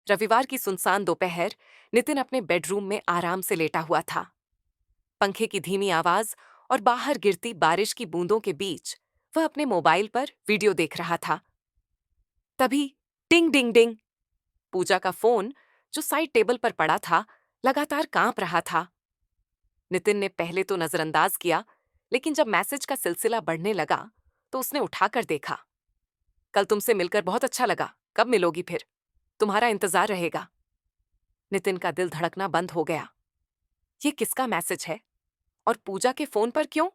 रविवार की सुनसान दोपहर नितिन अपने बेडरूम में आराम से लेटा हुआ था। पंखे की धीमी आवाज और बाहर गिरती बारिश की बूंदों के बीच वह अपने मोबाइल पर वीडियो देख रहा था। तभी टिंग डिंग डिंग। पूजा का फोन, जो साइड टेबल पर पड़ा था, लगातार कांप रहा था। नितिन ने पहले तो नजरअंदाज किया, लेकिन जब मैसेज का सिलसिला बढ़ने लगा तो उसने उठाकर देखा। कल तुमसे मिलकर बहुत अच्छा लगा, कब मिलोगी फिर? तुम्हारा इंतजार रहेगा। नितिन का दिल धड़कना बंद हो गया। ये किसका मैसेज है और पूजा के फोन पर क्यों?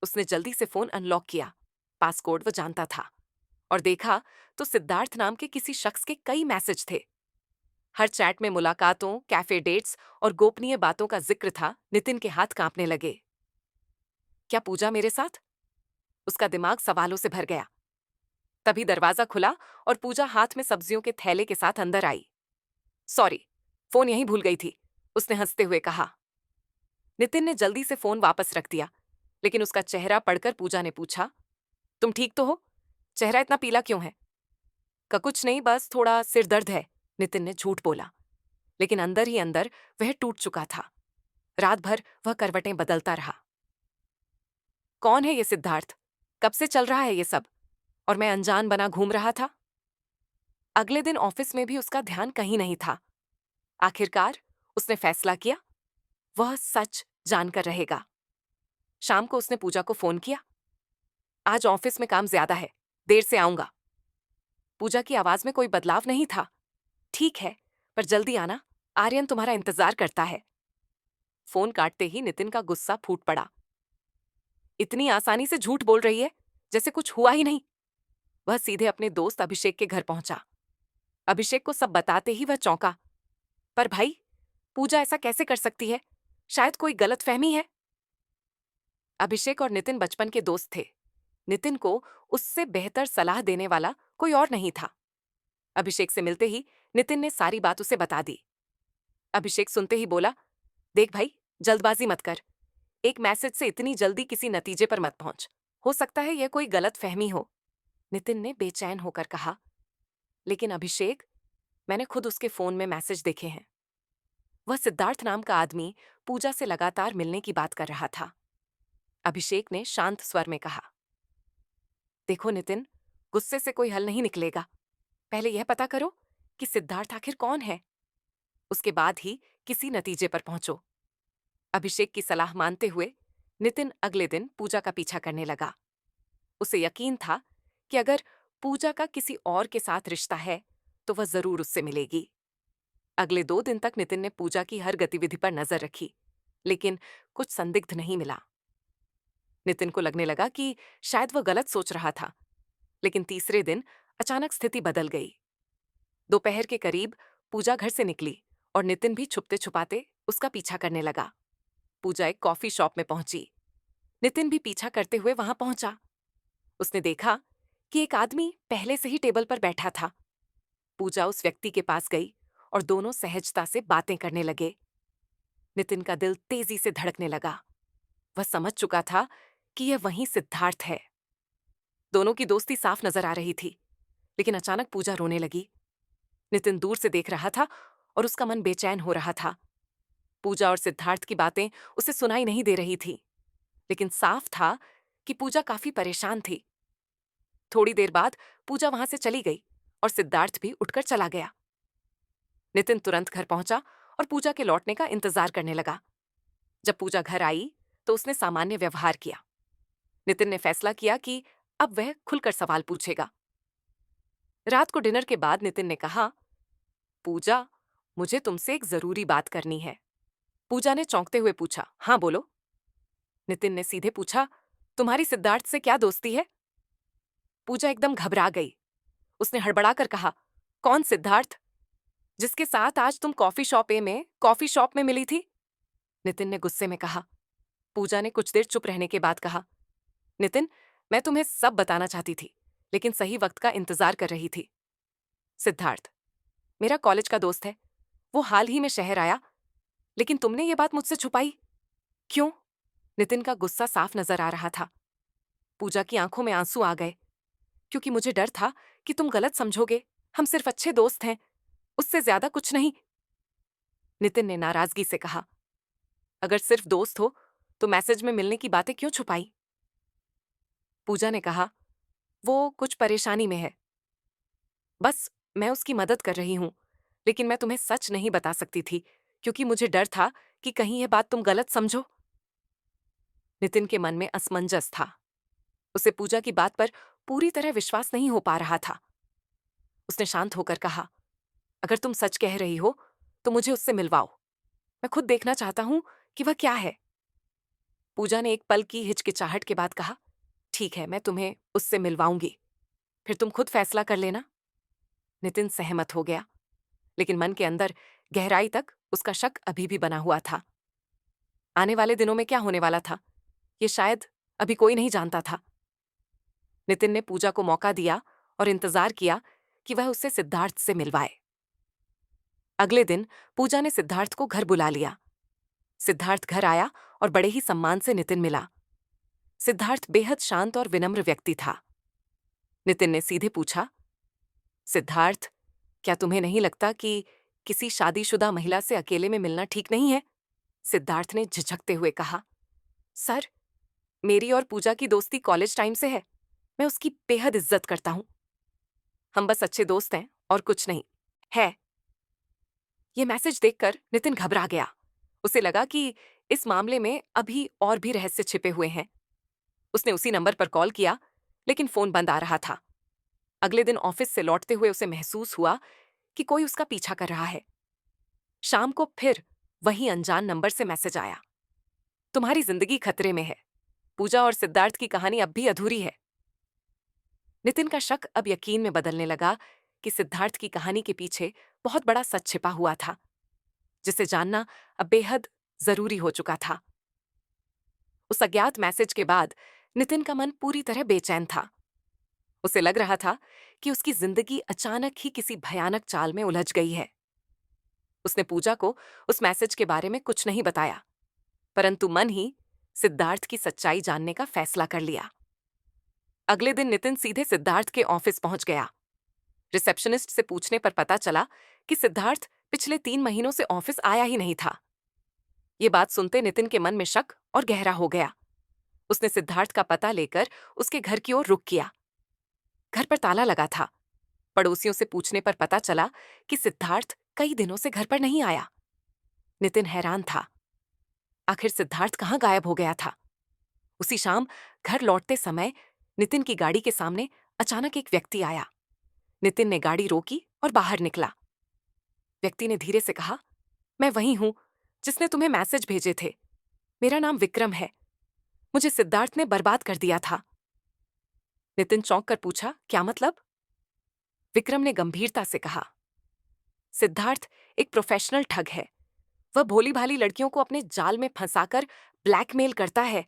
उसने जल्दी से फोन अनलॉक किया। पासकोड वो जानता था और देखा तो सिद्धार्थ नाम के किसी शख्स के कई मैसेज थे। हर चैट में मुलाकातों, कैफे डेट्स और गोपनीय बातों का जिक्र था। नितिन के हाथ कांपने लगे। क्या पूजा मेरे साथ? उसका दिमाग सवालों से भर गया। तभी दरवाजा खुला और पूजा हाथ में सब्जियों के थैले के साथ अंदर आई। सॉरी, फोन यहीं भूल गई थी, उसने हंसते हुए कहा। नितिन ने जल्दी से फोन वापस रख दिया, लेकिन उसका चेहरा पढ़कर पूजा ने पूछा, तुम ठीक तो हो? चेहरा इतना पीला क्यों है? का कुछ नहीं, बस थोड़ा सिर दर्द है, नितिन ने झूठ बोला। लेकिन अंदर ही अंदर वह टूट चुका था। रात भर वह करवटें बदलता रहा। कौन है ये सिद्धार्थ? कब से चल रहा है ये सब? और मैं अनजान बना घूम रहा था। अगले दिन ऑफिस में भी उसका ध्यान कहीं नहीं था। आखिरकार उसने फैसला किया, वह सच जानकर रहेगा। शाम को उसने पूजा को फोन किया। आज ऑफिस में काम ज्यादा है, देर से आऊंगा। पूजा की आवाज में कोई बदलाव नहीं था। ठीक है, पर जल्दी आना, आर्यन तुम्हारा इंतजार करता है। फोन काटते ही नितिन का गुस्सा फूट पड़ा। इतनी आसानी से झूठ बोल रही है, जैसे कुछ हुआ ही नहीं। वह सीधे अपने दोस्त अभिषेक के घर पहुंचा। अभिषेक को सब बताते ही वह चौंका। पर भाई, पूजा ऐसा कैसे कर सकती है? शायद कोई गलतफहमी है। अभिषेक और नितिन बचपन के दोस्त थे। नितिन को उससे बेहतर सलाह देने वाला कोई और नहीं था। अभिषेक से मिलते ही नितिन ने सारी बात उसे बता दी। अभिषेक सुनते ही बोला, देख भाई, जल्दबाजी मत कर। एक मैसेज से इतनी जल्दी किसी नतीजे पर मत पहुंच। हो सकता है यह कोई गलतफहमी हो। नितिन ने बेचैन होकर कहा, लेकिन अभिषेक, मैंने खुद उसके फोन में मैसेज देखे हैं। वह सिद्धार्थ नाम का आदमी पूजा से लगातार मिलने की बात कर रहा था। अभिषेक ने शांत स्वर में कहा, देखो नितिन, गुस्से से कोई हल नहीं निकलेगा। पहले यह पता करो कि सिद्धार्थ आखिर कौन है। उसके बाद ही किसी नतीजे पर पहुंचो। अभिषेक की सलाह मानते हुए नितिन अगले दिन पूजा का पीछा करने लगा। उसे यकीन था कि अगर पूजा का किसी और के साथ रिश्ता है तो वह जरूर उससे मिलेगी। अगले 2 दिन तक नितिन ने पूजा की हर गतिविधि पर नजर रखी, लेकिन कुछ संदिग्ध नहीं मिला। नितिन को लगने लगा कि शायद वह गलत सोच रहा था। लेकिन तीसरे दिन अचानक स्थिति बदल गई। दोपहर के करीब पूजा घर से निकली और नितिन भी छुपते छुपाते उसका पीछा करने लगा। पूजा एक कॉफी शॉप में पहुंची। नितिन भी पीछा करते हुए वहां पहुंचा। उसने देखा कि एक आदमी पहले से ही टेबल पर बैठा था। पूजा उस व्यक्ति के पास गई और दोनों सहजता से बातें करने लगे। नितिन का दिल तेजी से धड़कने लगा। वह समझ चुका था कि यह वही सिद्धार्थ है। दोनों की दोस्ती साफ नजर आ रही थी, लेकिन अचानक पूजा रोने लगी। नितिन दूर से देख रहा था और उसका मन बेचैन हो रहा था। पूजा और सिद्धार्थ की बातें उसे सुनाई नहीं दे रही थी, लेकिन साफ था कि पूजा काफी परेशान थी। थोड़ी देर बाद पूजा वहां से चली गई और सिद्धार्थ भी उठकर चला गया। नितिन तुरंत घर पहुंचा और पूजा के लौटने का इंतजार करने लगा। जब पूजा घर आई तो उसने सामान्य व्यवहार किया। नितिन ने फैसला किया कि अब वह खुलकर सवाल पूछेगा। रात को डिनर के बाद नितिन ने कहा, पूजा, मुझे तुमसे एक जरूरी बात करनी है। पूजा ने चौंकते हुए पूछा, हाँ बोलो। नितिन ने सीधे पूछा, तुम्हारी सिद्धार्थ से क्या दोस्ती है? पूजा एकदम घबरा गई। उसने हड़बड़ाकर कहा, कौन सिद्धार्थ? जिसके साथ आज तुम कॉफी शॉप में मिली थी? नितिन ने गुस्से में कहा। पूजा ने कुछ देर चुप रहने के बाद कहा, नितिन, मैं तुम्हें सब बताना चाहती थी, लेकिन सही वक्त का इंतजार कर रही थी। सिद्धार्थ मेरा कॉलेज का दोस्त है। वो हाल ही में शहर आया, लेकिन तुमने ये बात मुझसे छुपाई क्यों? नितिन का गुस्सा साफ नजर आ रहा था। पूजा की आंखों में आंसू आ गए। क्योंकि मुझे डर था कि तुम गलत समझोगे। हम सिर्फ अच्छे दोस्त हैं, उससे ज्यादा कुछ नहीं, नितिन ने नाराजगी से कहा। अगर सिर्फ दोस्त हो तो मैसेज में मिलने की बातें क्यों छुपाई? पूजा ने कहा, वो कुछ परेशानी में है। बस मैं उसकी मदद कर रही हूं, लेकिन मैं तुम्हें सच नहीं बता सकती थी क्योंकि मुझे डर था कि कहीं यह बात तुम गलत समझो। नितिन के मन में असमंजस था। उसे पूजा की बात पर पूरी तरह विश्वास नहीं हो पा रहा था। उसने शांत होकर कहा, अगर तुम सच कह रही हो तो मुझे उससे मिलवाओ। मैं खुद देखना चाहता हूं कि वह क्या है। पूजा ने एक पल की हिचकिचाहट के बाद कहा, ठीक है, मैं तुम्हें उससे मिलवाऊंगी, फिर तुम खुद फैसला कर लेना। नितिन सहमत हो गया, लेकिन मन के अंदर गहराई तक उसका शक अभी भी बना हुआ था। आने वाले दिनों में क्या होने वाला था, ये शायद अभी कोई नहीं जानता था। नितिन ने पूजा को मौका दिया और इंतजार किया कि वह उससे सिद्धार्थ से मिलवाए। अगले दिन पूजा ने सिद्धार्थ को घर बुला लिया। सिद्धार्थ घर आया और बड़े ही सम्मान से नितिन मिला। सिद्धार्थ बेहद शांत और विनम्र व्यक्ति था। नितिन ने सीधे पूछा, सिद्धार्थ, क्या तुम्हें नहीं लगता कि किसी शादीशुदा महिला से अकेले में मिलना ठीक नहीं है? सिद्धार्थ ने झिझकते हुए कहा, सर, मेरी और पूजा की दोस्ती कॉलेज टाइम से है। मैं उसकी बेहद इज्जत करता हूं। हम बस अच्छे दोस्त हैं और कुछ नहीं है। ये मैसेज देखकर नितिन घबरा गया। उसे लगा कि इस मामले में अभी और भी रहस्य छिपे हुए हैं। उसने उसी नंबर पर कॉल किया, लेकिन फोन बंद आ रहा था। अगले दिन ऑफिस से लौटते हुए उसे महसूस हुआ कि कोई उसका पीछा कर रहा है। शाम को फिर वही अनजान नंबर से मैसेज आया, तुम्हारी जिंदगी खतरे में है। पूजा और सिद्धार्थ की कहानी अब भी अधूरी है। नितिन का शक अब यकीन में बदलने लगा कि सिद्धार्थ की कहानी के पीछे बहुत बड़ा सच छिपा हुआ था, जिसे जानना अब बेहद जरूरी हो चुका था। उस अज्ञात मैसेज के बाद नितिन का मन पूरी तरह बेचैन था। उसे लग रहा था कि उसकी जिंदगी अचानक ही किसी भयानक चाल में उलझ गई है। उसने पूजा को उस मैसेज के बारे में कुछ नहीं बताया, परंतु मन ही सिद्धार्थ की सच्चाई जानने का फैसला कर लिया। अगले दिन नितिन सीधे सिद्धार्थ के ऑफिस पहुंच गया। रिसेप्शनिस्ट से पूछने पर पता चला कि सिद्धार्थ पिछले 3 महीनों से ऑफिस आया ही नहीं था। ये बात सुनते नितिन के मन में शक और गहरा हो गया। उसने सिद्धार्थ का पता लेकर उसके घर की ओर रुख किया। घर पर ताला लगा था। पड़ोसियों से पूछने पर पता चला कि सिद्धार्थ कई दिनों से घर पर नहीं आया। नितिन हैरान था। आखिर सिद्धार्थ कहाँ गायब हो गया था? उसी शाम घर लौटते समय नितिन की गाड़ी के सामने अचानक एक व्यक्ति आया। नितिन ने गाड़ी रोकी और बाहर निकला। व्यक्ति ने धीरे से कहा, मैं वही हूं जिसने तुम्हें मैसेज भेजे थे। मेरा नाम विक्रम है। मुझे सिद्धार्थ ने बर्बाद कर दिया था। नितिन चौंक कर पूछा, क्या मतलब? विक्रम ने गंभीरता से कहा, सिद्धार्थ एक प्रोफेशनल ठग है। वह भोली भाली लड़कियों को अपने जाल में फंसाकर ब्लैकमेल करता है।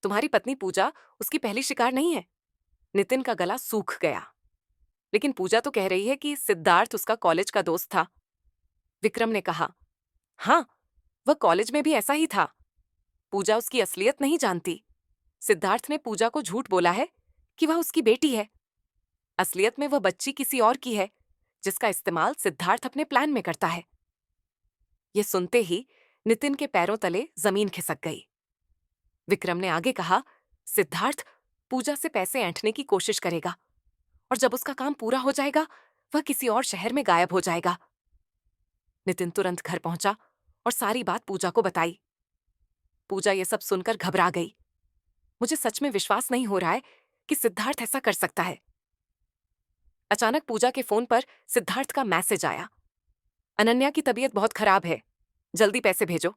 तुम्हारी पत्नी पूजा उसकी पहली शिकार नहीं है। नितिन का गला सूख गया। लेकिन पूजा तो कह रही है कि सिद्धार्थ उसका कॉलेज का दोस्त था। विक्रम ने कहा, हाँ, वह कॉलेज में भी ऐसा ही था। पूजा उसकी असलियत नहीं जानती। सिद्धार्थ ने पूजा को झूठ बोला है कि वह उसकी बेटी है। असलियत में वह बच्ची किसी और की है, जिसका इस्तेमाल सिद्धार्थ अपने प्लान में करता है। यह सुनते ही नितिन के पैरों तले जमीन खिसक गई। विक्रम ने आगे कहा, सिद्धार्थ पूजा से पैसे ऐंठने की कोशिश करेगा और जब उसका काम पूरा हो जाएगा वह किसी और शहर में गायब हो जाएगा। नितिन तुरंत घर पहुंचा और सारी बात पूजा को बताई। पूजा ये सब सुनकर घबरा गई। मुझे सच में विश्वास नहीं हो रहा है कि सिद्धार्थ ऐसा कर सकता है। अचानक पूजा के फोन पर सिद्धार्थ का मैसेज आया, अनन्या की तबीयत बहुत खराब है, जल्दी पैसे भेजो।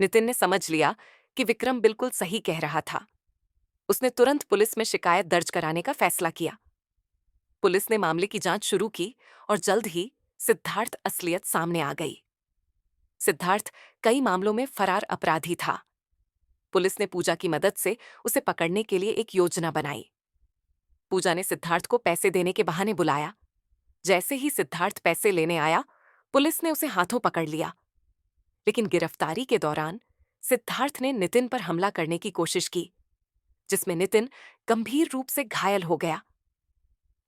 नितिन ने समझ लिया कि विक्रम बिल्कुल सही कह रहा था। उसने तुरंत पुलिस में शिकायत दर्ज कराने का फैसला किया। पुलिस ने मामले की जांच शुरू की और जल्द ही सिद्धार्थ असलियत सामने आ गई। सिद्धार्थ कई मामलों में फरार अपराधी था। पुलिस ने पूजा की मदद से उसे पकड़ने के लिए एक योजना बनाई। पूजा ने सिद्धार्थ को पैसे देने के बहाने बुलाया। जैसे ही सिद्धार्थ पैसे लेने आया, पुलिस ने उसे हाथों पकड़ लिया। लेकिन गिरफ्तारी के दौरान सिद्धार्थ ने नितिन पर हमला करने की कोशिश की, जिसमें नितिन गंभीर रूप से घायल हो गया।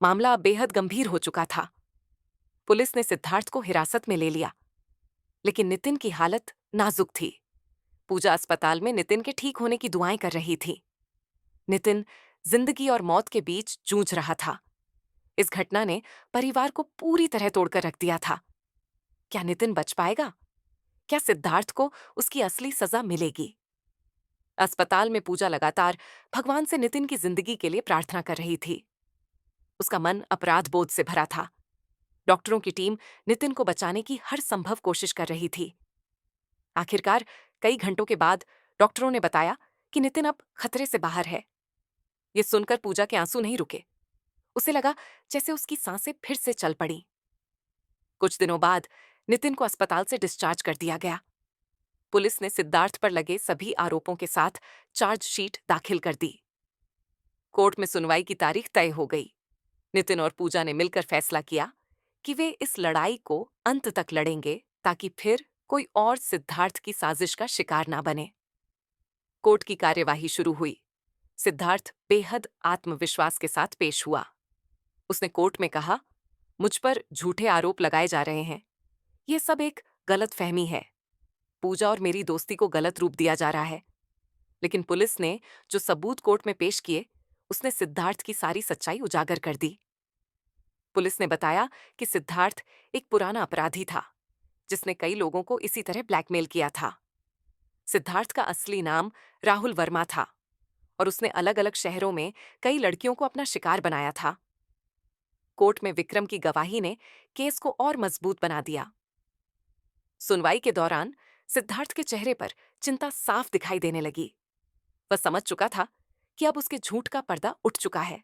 मामला बेहद गंभीर हो चुका था। पुलिस ने सिद्धार्थ को हिरासत में ले लिया, लेकिन नितिन की हालत नाजुक थी। पूजा अस्पताल में नितिन के ठीक होने की दुआएं कर रही थी। नितिन जिंदगी और मौत के बीच जूझ रहा था। इस घटना ने परिवार को पूरी तरह तोड़कर रख दिया था। क्या नितिन बच पाएगा? क्या सिद्धार्थ को उसकी असली सजा मिलेगी? अस्पताल में पूजा लगातार भगवान से नितिन की जिंदगी के लिए प्रार्थना कर रही थी। उसका मन अपराध बोध से भरा था। डॉक्टरों की टीम नितिन को बचाने की हर संभव कोशिश कर रही थी। आखिरकार कई घंटों के बाद डॉक्टरों ने बताया कि नितिन अब खतरे से बाहर है। ये सुनकर पूजा के आंसू नहीं रुके। उसे लगा जैसे उसकी सांसें फिर से चल पड़ी। कुछ दिनों बाद नितिन को अस्पताल से डिस्चार्ज कर दिया गया। पुलिस ने सिद्धार्थ पर लगे सभी आरोपों के साथ चार्जशीट दाखिल कर दी। कोर्ट में सुनवाई की तारीख तय हो गई। नितिन और पूजा ने मिलकर फैसला किया कि वे इस लड़ाई को अंत तक लड़ेंगे, ताकि फिर कोई और सिद्धार्थ की साजिश का शिकार ना बने। कोर्ट की कार्यवाही शुरू हुई। सिद्धार्थ बेहद आत्मविश्वास के साथ पेश हुआ। उसने कोर्ट में कहा, मुझ पर झूठे आरोप लगाए जा रहे हैं। यह सब एक गलतफहमी है। पूजा और मेरी दोस्ती को गलत रूप दिया जा रहा है। लेकिन पुलिस ने जो सबूत कोर्ट में पेश किए, उसने सिद्धार्थ की सारी सच्चाई उजागर कर दी। पुलिस ने बताया कि सिद्धार्थ एक पुराना अपराधी था, जिसने कई लोगों को इसी तरह ब्लैकमेल किया था। सिद्धार्थ का असली नाम राहुल वर्मा था और उसने अलग अलग शहरों में कई लड़कियों को अपना शिकार बनाया था। कोर्ट में विक्रम की गवाही ने केस को और मजबूत बना दिया। सुनवाई के दौरान सिद्धार्थ के चेहरे पर चिंता साफ दिखाई देने लगी। वह समझ चुका था कि अब उसके झूठ का पर्दा उठ चुका है।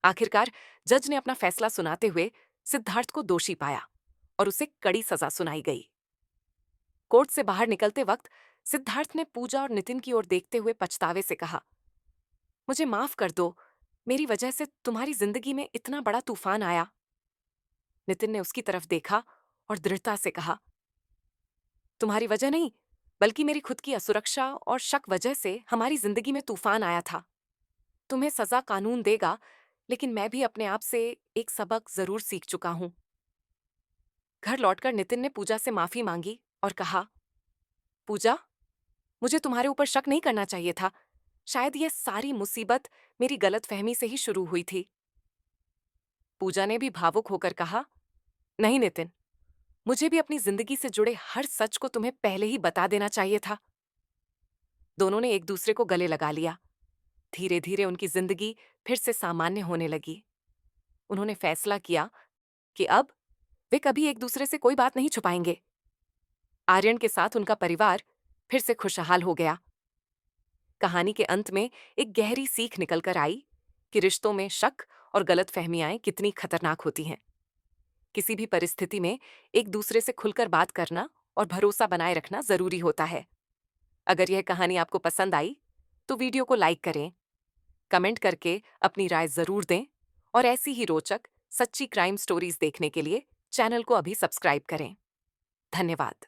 आखिरकार जज ने अपना फैसला सुनाते हुए सिद्धार्थ को दोषी पाया और उसे कड़ी सजा सुनाई गई। कोर्ट से बाहर निकलते वक्त सिद्धार्थ ने पूजा और नितिन की ओर देखते हुए पछतावे से कहा, मुझे माफ कर दो, मेरी वजह से तुम्हारी जिंदगी में इतना बड़ा तूफान आया। नितिन ने उसकी तरफ देखा और दृढ़ता से कहा, तुम्हारी वजह नहीं, बल्कि मेरी खुद की असुरक्षा और शक वजह से हमारी जिंदगी में तूफान आया था। तुम्हें सजा कानून देगा, लेकिन मैं भी अपने आप से एक सबक जरूर सीख चुका हूं। घर लौटकर नितिन ने पूजा से माफी मांगी और कहा, पूजा, मुझे तुम्हारे ऊपर शक नहीं करना चाहिए था। शायद यह सारी मुसीबत मेरी गलतफहमी से ही शुरू हुई थी। पूजा ने भी भावुक होकर कहा, नहीं नितिन, मुझे भी अपनी जिंदगी से जुड़े हर सच को तुम्हें पहले ही बता देना चाहिए था। दोनों ने एक दूसरे को गले लगा लिया। धीरे धीरे उनकी जिंदगी फिर से सामान्य होने लगी। उन्होंने फैसला किया कि अब वे कभी एक दूसरे से कोई बात नहीं छुपाएंगे। आर्यन के साथ उनका परिवार फिर से खुशहाल हो गया। कहानी के अंत में एक गहरी सीख निकलकर आई कि रिश्तों में शक और गलतफहमियां कितनी खतरनाक होती हैं। किसी भी परिस्थिति में एक दूसरे से खुलकर बात करना और भरोसा बनाए रखना जरूरी होता है। अगर यह कहानी आपको पसंद आई तो वीडियो को लाइक करें, कमेंट करके अपनी राय जरूर दें और ऐसी ही रोचक सच्ची क्राइम स्टोरीज देखने के लिए चैनल को अभी सब्सक्राइब करें। धन्यवाद।